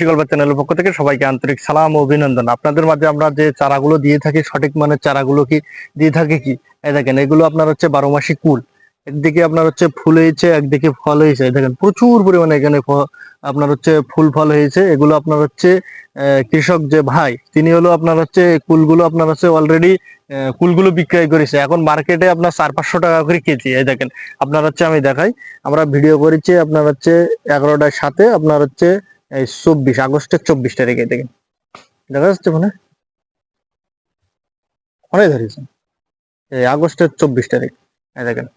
কৃষি গল্প চ্যানেলের পক্ষ থেকে সবাইকে আন্তরিক সালাম ও অভিনন্দন। আপনাদের মাঝে আমরা যে চারাগুলো দিয়ে থাকি, সঠিক মানের চারাগুলো কি দিয়ে থাকি কি, এই দেখেন এগুলো আপনার হচ্ছে 12 মাসি কুল। একদিকে আপনার হচ্ছে ফুল হয়েছে, একদিকে ফল হয়েছে। এই দেখেন প্রচুর পরিমাণে এখানে আপনার হচ্ছে ফুল ফল হয়েছে। এগুলো আপনার হচ্ছে কৃষক যে ভাই, তিনি হলো আপনার হচ্ছে কুলগুলো আপনার হচ্ছে অলরেডি কুলগুলো বিক্রয় করেছে। এখন মার্কেটে আপনার 400-500 টাকা করে কেজি। এই দেখেন আপনার হচ্ছে আমি দেখাই, আমরা ভিডিও করেছি আপনার হচ্ছে 11টার সাথে আপনার হচ্ছে এই 24 আগস্টের 24 তারিখে। দেখেন দেখা যাচ্ছে মানে অনেক ধরেছে এই আগস্টের 24 তারিখ। এই দেখেন,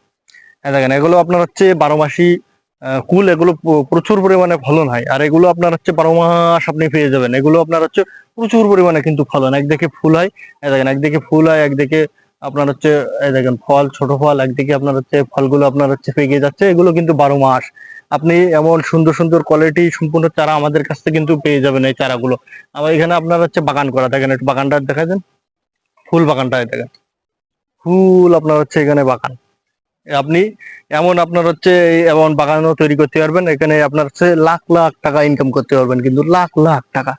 এই দেখেন এগুলো আপনার হচ্ছে 12 মাসি কুল। এগুলো প্রচুর পরিমাণে ফলন হয়, আর এগুলো আপনার হচ্ছে 12 মাস আপনি পেয়ে যাবেন। এগুলো আপনার হচ্ছে প্রচুর পরিমাণে কিন্তু ফলন, একদিকে ফুল হয়, এই দেখেন একদিকে ফুল হয়, একদিকে আপনার হচ্ছে এই দেখেন ফল, ছোট ফল, একদিকে আপনার হচ্ছে ফলগুলো আপনার হচ্ছে পেকে যাচ্ছে। এগুলো কিন্তু 12 মাস। আপনি এমন সুন্দর সুন্দর কোয়ালিটি সম্পূর্ণ চারা আমাদের কাছ থেকে কিন্তু পেয়ে যাবেন। এই চারাগুলো আমার এখানে আপনার হচ্ছে বাগান করা। দেখেন একটু বাগানটা দেখা দেন, ফুল বাগানটা দেখেন, ফুল আপনার হচ্ছে এখানে বাগান। আপনি এমন আপনার হচ্ছে এমন বাগানও তৈরি করতে পারবেন। এখানে আপনার হচ্ছে লাখ লাখ টাকা ইনকাম করতে পারবেন, কিন্তু লাখ লাখ টাকা।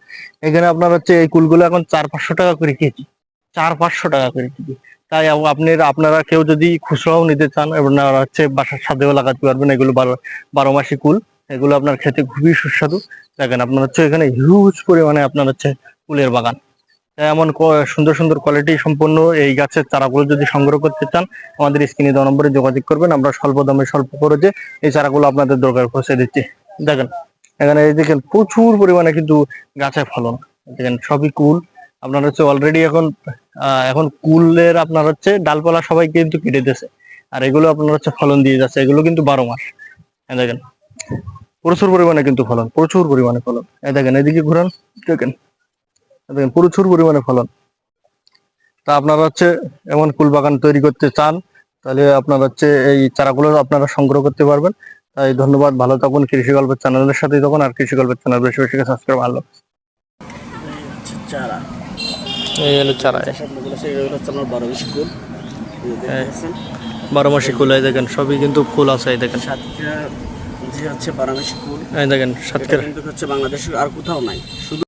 এখানে আপনার হচ্ছে এই কুলগুলো এখন 400-500 টাকা করে কেজি, 400-500 টাকা করে কেজি। তাই আপনারা কেউ যদি খুচরাও নিতে চান, আপনারা হচ্ছে বাসার ছাদেও লাগাতে পারবেন। এগুলো 12 মাসি কুল। এগুলো আপনার খেতে খুবই সুস্বাদু। দেখেন আপনার হচ্ছে এখানে হিউজ পরিমাণে আপনার হচ্ছে কুলের বাগান। এমন সুন্দর সুন্দর কোয়ালিটি সম্পন্ন এই গাছের চারাগুলো যদি সংগ্রহ করতে চান, আমাদের স্ক্রিনে দেওয়া নম্বরে যোগাযোগ করবেন। আমরা স্বল্প দামে স্বল্প খরচে এই চারাগুলো আপনাদের দরকার পৌঁছে দিচ্ছি। দেখেন এখানে এই দেখেন প্রচুর পরিমাণে কিন্তু গাছে ফলন। দেখেন সবই কুল। আপনার হচ্ছে অলরেডি এখন কুলের আপনার হচ্ছে ডালপালা সবাই কিন্তু কেটে দিয়েছে, আর এগুলো আপনার হচ্ছে ফলন দিয়ে যাচ্ছে। এগুলো কিন্তু 12 মাস। দেখেন প্রচুর পরিমাণে কিন্তু ফলন, প্রচুর পরিমাণে ফলন। এই দেখেন এদিকে ঘুরান, দেখেন দেখেন প্রচুর পরিমাণে ফলন। তা আপনারা হচ্ছে এমন কুল বাগান তৈরি করতে চান, তাহলে আপনারা হচ্ছে এই চারাগুলো আপনারা সংগ্রহ করতে পারবেন। তাই ধন্যবাদ, ভালো থাকুন, কৃষি গল্পের চ্যানেলের সাথেই থাকুন, আর কৃষি গল্পের চ্যানেল বেশি বেশি সাবস্ক্রাইব। ভালো চারা এই হলো চারা, এগুলো হচ্ছে আমার 12 মাসি কুল। 12 মাসি কুল। এই দেখেন সবই কিন্তু ফুল আছে। এই দেখেন সাতটা যে হচ্ছে 12 মাসি কুল, এই দেখেন এটা সাতক্ষীরা কিন্তু হচ্ছে বাংলাদেশের আর কোথাও নাই, শুধু